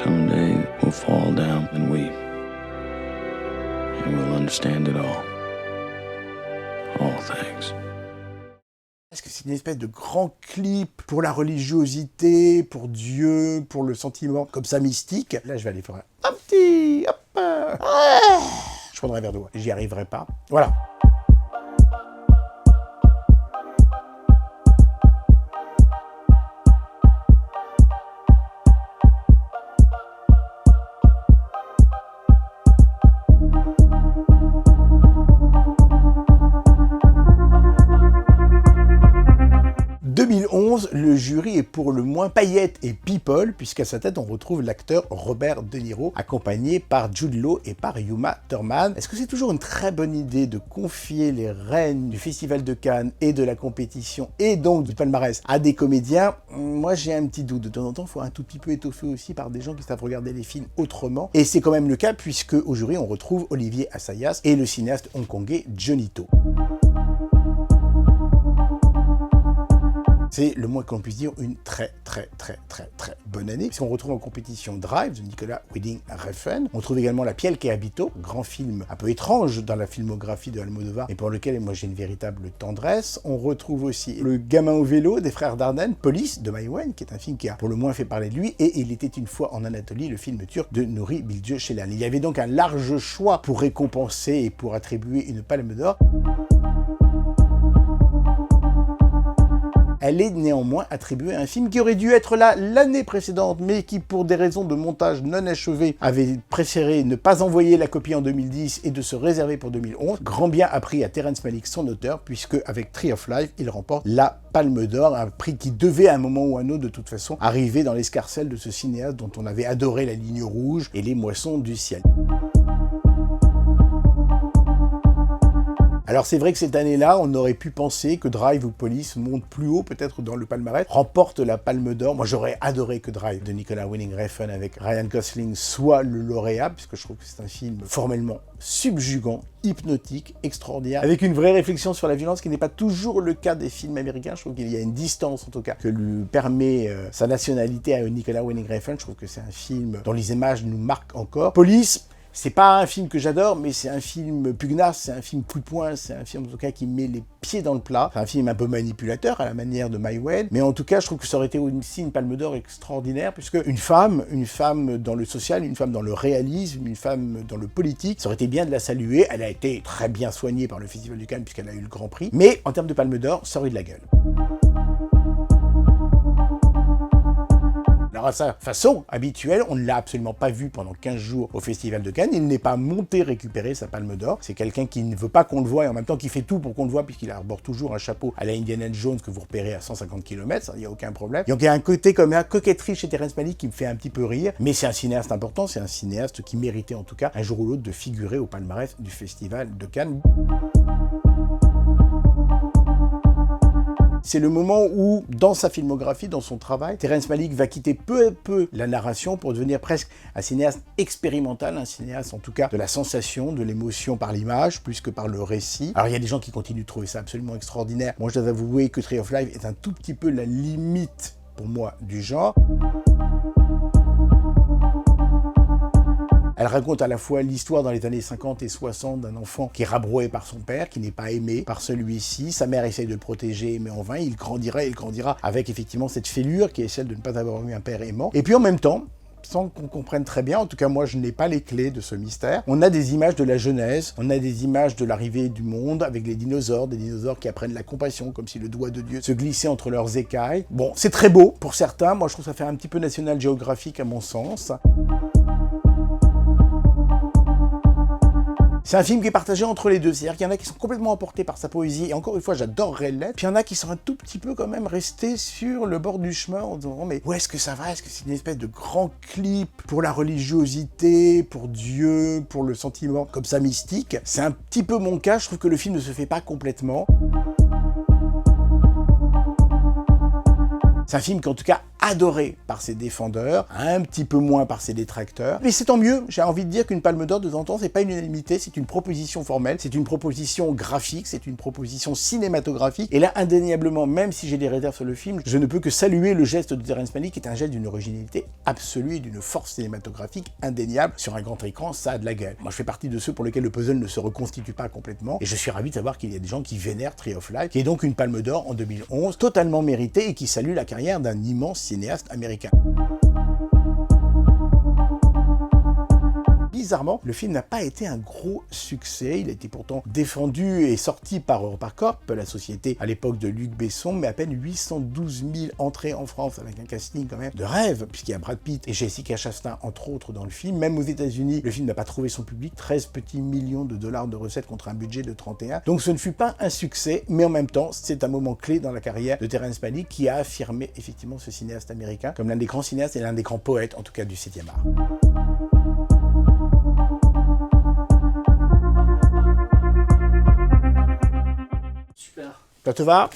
Someday we'll fall down and weep, and we'll understand it all. All things. Est-ce que c'est une espèce de grand clip pour la religiosité, pour Dieu, pour le sentiment comme ça mystique? Là, je vais aller faire un petit... Hop, je prendrai un verre d'eau. J'y arriverai pas. Voilà. Le jury est pour le moins paillettes et people, puisqu'à sa tête on retrouve l'acteur Robert De Niro, accompagné par Jude Law et par Uma Thurman. Est-ce que c'est toujours une très bonne idée de confier les rênes du Festival de Cannes et de la compétition, et donc du palmarès, à des comédiens? Moi j'ai un petit doute. De temps en temps, il faut un tout petit peu étoffer aussi par des gens qui savent regarder les films autrement. Et c'est quand même le cas, puisque au jury on retrouve Olivier Assayas et le cinéaste hongkongais Johnny To. C'est le moins qu'on puisse dire une très bonne année, puisqu'on retrouve en compétition Drive de Nicolas Winding Refn. On trouve également La Piel que habito, grand film un peu étrange dans la filmographie de Almodovar, mais pour lequel moi j'ai une véritable tendresse. On retrouve aussi Le Gamin au vélo des frères Dardenne, Police de Mai Wen, qui est un film qui a pour le moins fait parler de lui, et Il était une fois en Anatolie, le film turc de Nuri Bilge Ceylan. Il y avait donc un large choix pour récompenser et pour attribuer une Palme d'Or. Elle est néanmoins attribuée à un film qui aurait dû être là l'année précédente, mais qui, pour des raisons de montage non achevées, avait préféré ne pas envoyer la copie en 2010 et de se réserver pour 2011. Grand bien a pris à Terrence Malick, son auteur, puisque avec Tree of Life, il remporte la Palme d'Or, un prix qui devait à un moment ou à un autre, de toute façon, arriver dans l'escarcelle de ce cinéaste dont on avait adoré La Ligne rouge et Les Moissons du ciel. Alors c'est vrai que cette année-là, on aurait pu penser que Drive ou Police monte plus haut, peut-être dans le palmarès, remporte la Palme d'Or. Moi j'aurais adoré que Drive de Nicolas Winding Refn avec Ryan Gosling soit le lauréat, puisque je trouve que c'est un film formellement subjugant, hypnotique, extraordinaire, avec une vraie réflexion sur la violence qui n'est pas toujours le cas des films américains. Je trouve qu'il y a une distance, en tout cas, que lui permet sa nationalité à Nicolas Winding Refn. Je trouve que c'est un film dont les images nous marquent encore. Police, c'est pas un film que j'adore, mais c'est un film pugnace, c'est un film coup de poing, c'est un film en tout cas qui met les pieds dans le plat. C'est un film un peu manipulateur à la manière de Mai Wen, mais en tout cas je trouve que ça aurait été aussi une Palme d'Or extraordinaire, puisque une femme dans le social, une femme dans le réalisme, une femme dans le politique, ça aurait été bien de la saluer. Elle a été très bien soignée par le Festival du Cannes puisqu'elle a eu le Grand Prix, mais en termes de Palme d'Or, ça aurait de la gueule. Alors à sa façon habituelle, on ne l'a absolument pas vu pendant 15 jours au Festival de Cannes. Il n'est pas monté récupérer sa Palme d'Or. C'est quelqu'un qui ne veut pas qu'on le voie et en même temps qui fait tout pour qu'on le voie, puisqu'il arbore toujours un chapeau à la Indiana Jones que vous repérez à 150 km, il n'y a aucun problème. Donc il y a un côté comme un coquetterie chez Terrence Malick qui me fait un petit peu rire, mais c'est un cinéaste important, c'est un cinéaste qui méritait en tout cas un jour ou l'autre de figurer au palmarès du Festival de Cannes. C'est le moment où, dans sa filmographie, dans son travail, Terrence Malick va quitter peu à peu la narration pour devenir presque un cinéaste expérimental, un cinéaste en tout cas de la sensation, de l'émotion par l'image, plus que par le récit. Alors il y a des gens qui continuent de trouver ça absolument extraordinaire. Moi je dois avouer que Tree of Life est un tout petit peu la limite, pour moi, du genre. Elle raconte à la fois l'histoire dans les années 50 et 60 d'un enfant qui est rabroué par son père, qui n'est pas aimé par celui-ci. Sa mère essaye de le protéger, mais en vain. Il grandira avec effectivement cette fêlure qui est celle de ne pas avoir eu un père aimant. Et puis en même temps, sans qu'on comprenne très bien, en tout cas moi je n'ai pas les clés de ce mystère, on a des images de la Genèse, on a des images de l'arrivée du monde avec les dinosaures, des dinosaures qui apprennent la compassion, comme si le doigt de Dieu se glissait entre leurs écailles. Bon, c'est très beau pour certains, moi je trouve ça fait un petit peu National Geographic à mon sens. C'est un film qui est partagé entre les deux, c'est-à-dire qu'il y en a qui sont complètement emportés par sa poésie, et encore une fois, j'adorerais l'être, puis il y en a qui sont un tout petit peu quand même restés sur le bord du chemin en disant « mais où est-ce que ça va? Est-ce que c'est une espèce de grand clip pour la religiosité, pour Dieu, pour le sentiment comme ça mystique ?» C'est un petit peu mon cas, je trouve que le film ne se fait pas complètement. C'est un film qui est en tout cas adoré par ses défendeurs, un petit peu moins par ses détracteurs. Mais c'est tant mieux, j'ai envie de dire qu'une Palme d'Or de temps en temps, c'est pas une unanimité, c'est une proposition formelle, c'est une proposition graphique, c'est une proposition cinématographique. Et là, indéniablement, même si j'ai des réserves sur le film, je ne peux que saluer le geste de Terrence Malick, qui est un geste d'une originalité absolue et d'une force cinématographique indéniable. Sur un grand écran, ça a de la gueule. Moi, je fais partie de ceux pour lesquels le puzzle ne se reconstitue pas complètement, et je suis ravi de savoir qu'il y a des gens qui vénèrent Tree of Life, qui est donc une Palme d'Or en 2011, totalement méritée, et qui salue la carrière d'un immense cinéaste américain. Bizarrement, le film n'a pas été un gros succès. Il a été pourtant défendu et sorti par EuropaCorp, la société à l'époque de Luc Besson, mais à peine 812 000 entrées en France, avec un casting quand même de rêve, puisqu'il y a Brad Pitt et Jessica Chastain, entre autres, dans le film. Même aux États-Unis, le film n'a pas trouvé son public, 13 petits millions de dollars de recettes contre un budget de 31. Donc ce ne fut pas un succès, mais en même temps, c'est un moment clé dans la carrière de Terrence Malick, qui a affirmé effectivement ce cinéaste américain comme l'un des grands cinéastes et l'un des grands poètes, en tout cas du 7e art. Super. Ça te va ?